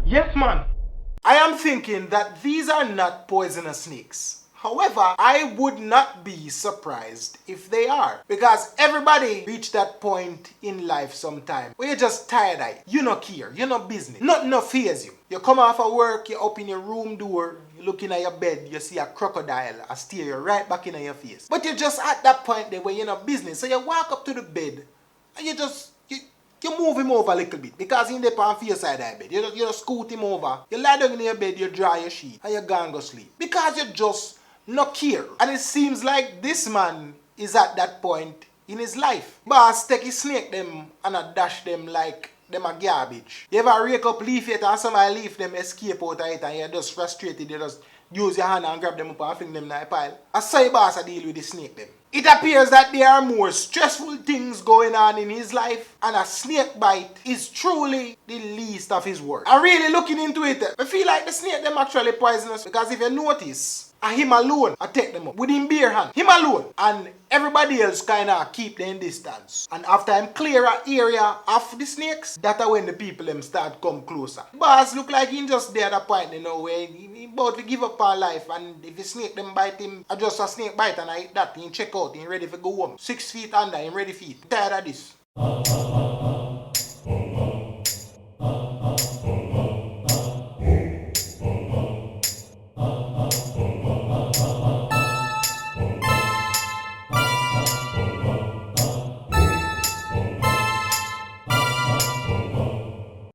Yes, man. I am thinking that these are not poisonous snakes. However, I would not be surprised if they are. Because everybody reach that point in life sometime where you're just tired of it. You no care, you no business. Nothing no fears you. You come off of work, you're up in your room door, you're looking at your bed, you see a crocodile, I stare you right back in your face. But you're just at that point there where you're no business. So you walk up to the bed and you move him over a little bit because he's there on your side of the bed. You just scoot him over. You lie down in your bed, you dry your sheet, and you go and go sleep. Because you just not care. And it seems like this man is at that point in his life. Boss take his snake them and a dash them like them a garbage. You ever rake up leaf it and somebody leaf them escape out of it and you're just frustrated, you just use your hand and grab them up and fling them in a pile. I saw your boss deal with the snake them. It appears that there are more stressful things going on in his life, and a snake bite is truly the least of his worries. I'm really looking into it. I feel like the snake them actually poisonous because if you notice, him alone, I take them up with him bare hand. Him alone. And everybody else kind of keep them distance. And after him clear an area of the snakes, that's when the people them start come closer. Boss look like he just there at a point, you know, where he about to give up on life. And if the snake them bite him, I just a snake bite and I eat that, he check out, he ready for go home. 6 feet under, he ready for it. Tired of this.